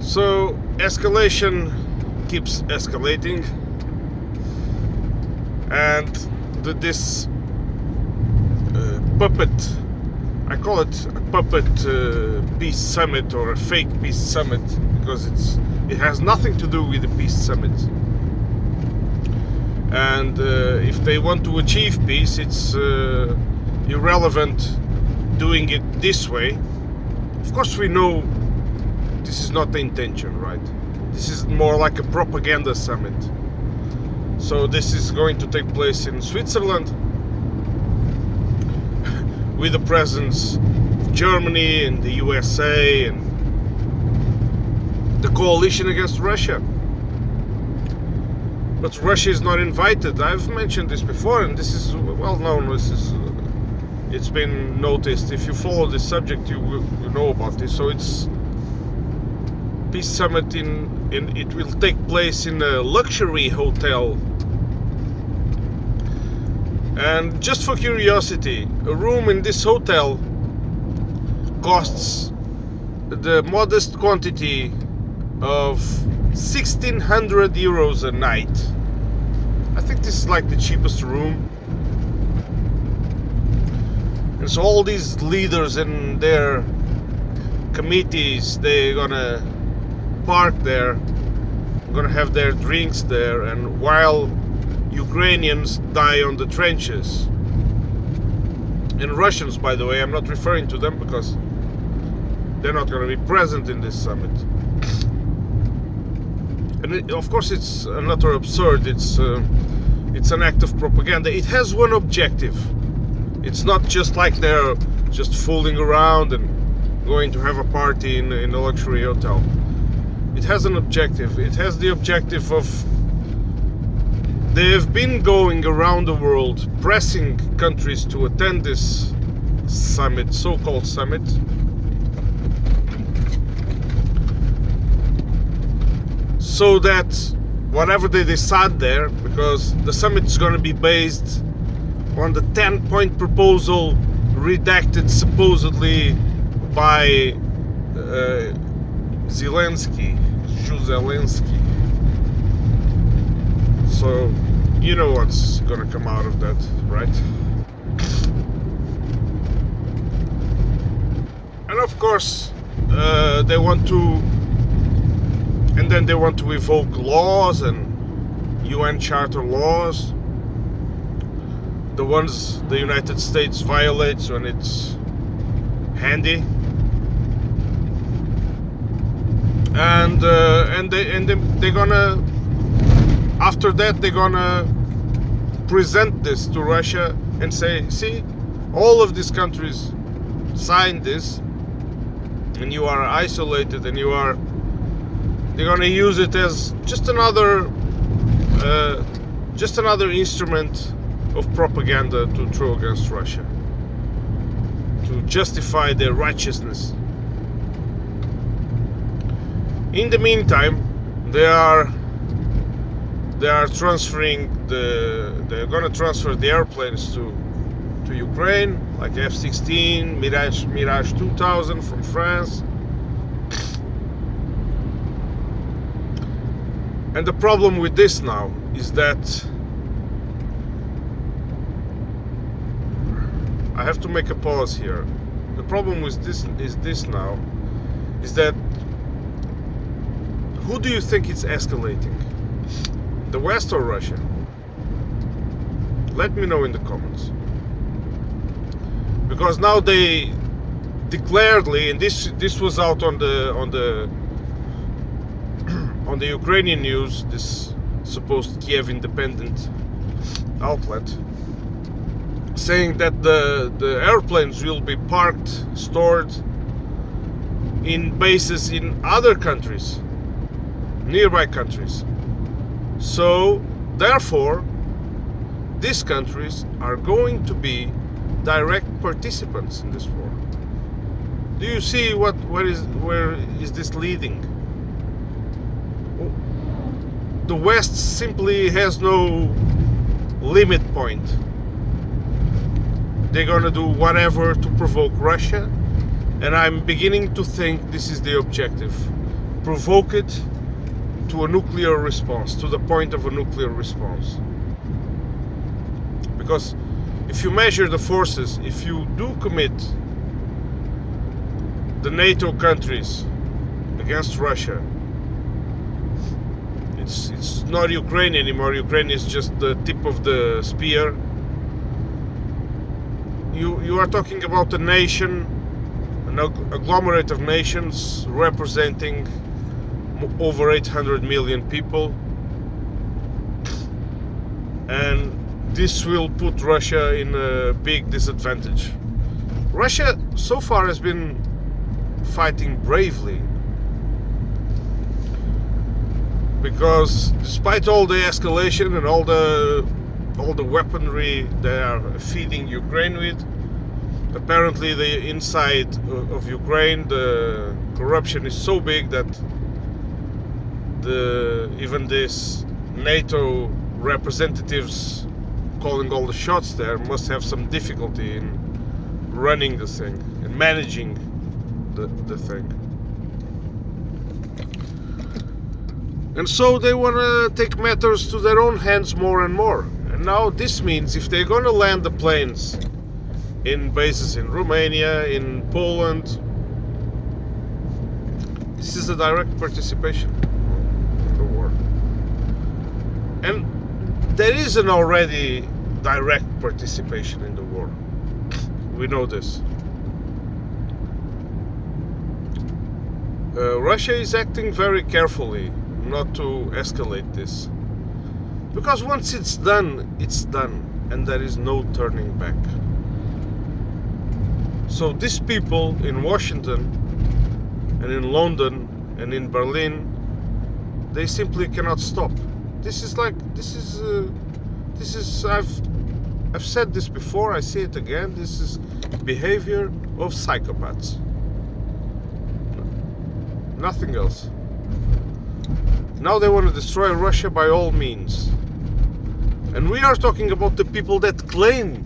So escalation keeps escalating, and this puppet, I call it a puppet peace summit or a fake peace summit, because it has nothing to do with the peace summit. And if they want to achieve peace, it's irrelevant doing it this way. Of course, we know this is not the intention, right? This is more like a propaganda summit. So this is going to take place in Switzerland with the presence of Germany and the USA and the coalition against Russia. But Russia is not invited. I've mentioned this before, and this is well known. It's been noticed. If you follow this subject, you know about this. So it's peace summit it will take place in a luxury hotel. And just for curiosity, a room in this hotel costs the modest quantity of 1,600 euros a night. I think this is like the cheapest room. And so all these leaders and their committees, they're gonna park there, gonna have their drinks there, and while Ukrainians die on the trenches, and Russians, by the way, I'm not referring to them because they're not going to be present in this summit. And of course, it's an utter absurd. It's an act of propaganda. It has one objective. It's not just like they're just fooling around and going to have a party in a luxury hotel. It has an objective. It has the objective of, they have been going around the world pressing countries to attend this summit, so-called summit, so that whatever they decide there, because the summit is going to be based on the 10-point proposal redacted supposedly by Zelensky. So you know what's gonna come out of that, right? And of course, they want to evoke laws and UN Charter laws, the ones the United States violates when it's handy. And they're gonna, after that, they're gonna present this to Russia and say, see, all of these countries signed this, and you are isolated, and they're gonna use it as just another instrument of propaganda to throw against Russia, to justify their righteousness. In the meantime, they are transferring they're gonna transfer the airplanes to Ukraine, like F-16, Mirage 2000 from France. And the problem with this now is that I have to make a pause here. The problem with this is that who do you think it's escalating? The West or Russia? Let me know in the comments. Because now they declaredly, and this was out on the Ukrainian news, this supposed Kiev independent outlet, saying that the airplanes will be parked, stored in bases in other countries, nearby countries. So therefore, these countries are going to be direct participants in this war. Do you see where is this leading? The West simply has no limit point. They're gonna do whatever to provoke Russia, and I'm beginning to think this is the objective. provoke it to a nuclear response, to the point of a nuclear response. Because if you measure the forces, if you do commit the NATO countries against Russia, it's not Ukraine anymore. Ukraine is just the tip of the spear. You are talking about a nation, an agglomerate of nations representing over 800 million people, and this will put Russia in a big disadvantage. Russia so far has been fighting bravely, because despite all the escalation and all the weaponry they are feeding Ukraine with, apparently the inside of Ukraine the corruption is so big that even this NATO representatives calling all the shots there must have some difficulty in running the thing and managing the thing. And so they want to take matters to their own hands more and more. And now this means if they're going to land the planes in bases in Romania, in Poland, this is a direct participation in the war. And there is an already direct participation in the war. We know this. Russia is acting very carefully not to escalate this, because once it's done, and there is no turning back. So these people in Washington and in London and in Berlin, they simply cannot stop. This is I've said this before, I say it again, this is behavior of psychopaths. Nothing else. Now they want to destroy Russia by all means. And we are talking about the people that claim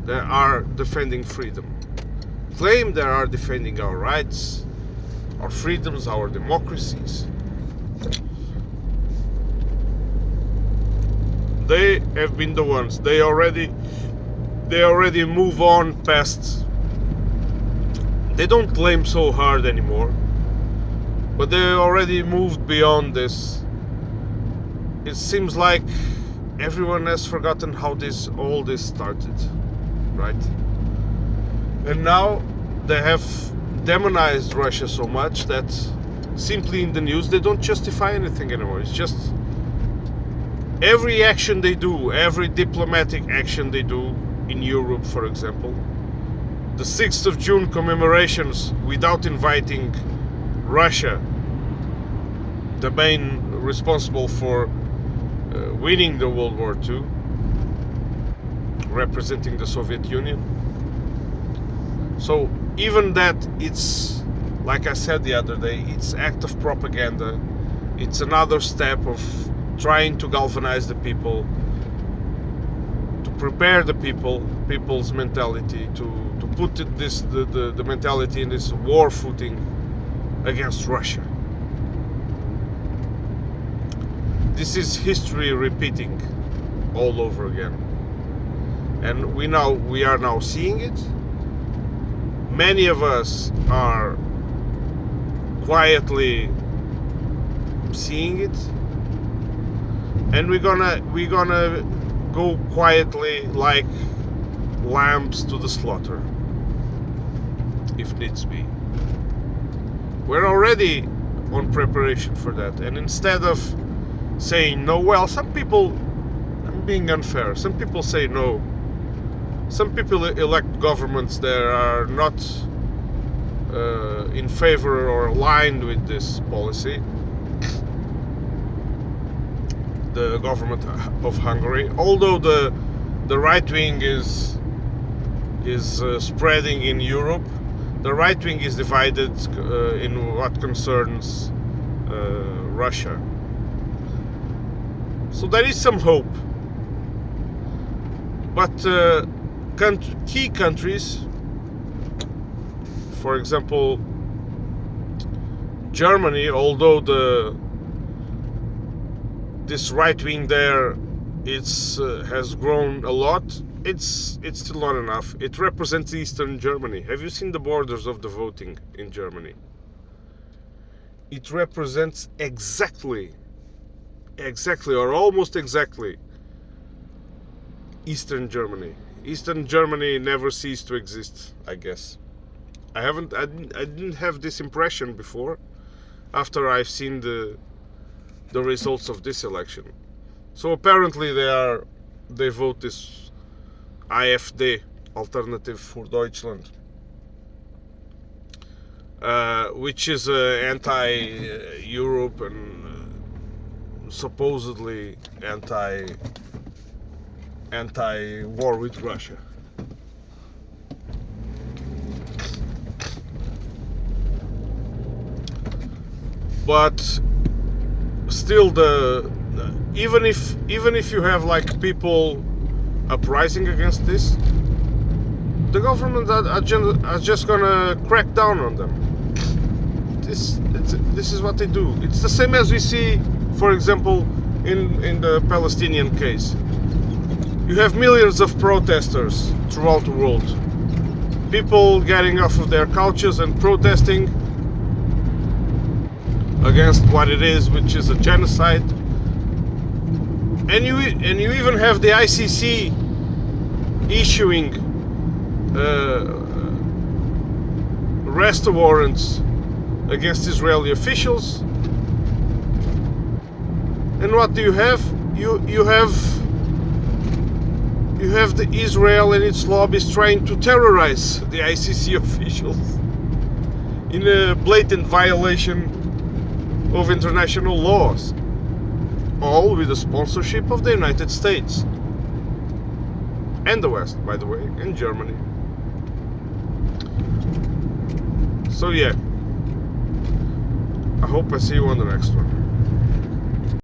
they are defending freedom, claim they are defending our rights, our freedoms, our democracies. They have been the ones. They already move on past. They don't claim so hard anymore, but they already moved beyond this. It seems like everyone has forgotten how all this started, right? And now they have demonized Russia so much that simply in the news they don't justify anything anymore. It's just every action they do, every diplomatic action they do in Europe, for example, the 6th of June commemorations without inviting Russia, the main responsible for winning the World War II, representing the Soviet Union. So even that, it's, like I said the other day, it's act of propaganda. It's another step of trying to galvanize the people, to prepare the people's mentality, to put the mentality in this war footing against Russia. This is history repeating all over again, and we are now seeing it. Many of us are quietly seeing it, and we're gonna go quietly like lambs to the slaughter if needs be. We're already on preparation for that, and instead of saying no, well, some people, I'm being unfair, some people say no. Some people elect governments that are not in favor or aligned with this policy. The government of Hungary, although the right wing is spreading in Europe, the right wing is divided in what concerns Russia. So there is some hope, but key countries, for example, Germany, although this right wing there has grown a lot, it's still not enough. It represents Eastern Germany. Have you seen the borders of the voting in Germany? It represents exactly or almost exactly Eastern Germany. Eastern Germany never ceased to exist, I guess. I didn't have this impression before, after I've seen the results of this election. So apparently they vote this AfD, Alternative for Deutschland, which is anti-Europe and supposedly anti-war with Russia. But still, even if you have like people uprising against this, the government are just gonna crack down on them. This is what they do. It's the same as we see, for example, in the Palestinian case. You have millions of protesters throughout the world, people getting off of their couches and protesting against what it is, which is a genocide. And you even have the ICC issuing arrest warrants against Israeli officials. And what do you have? You have the Israel and its lobbies trying to terrorize the ICC officials in a blatant violation of international laws, all with the sponsorship of the United States and the West, by the way, and Germany. So yeah, I hope I see you on the next one.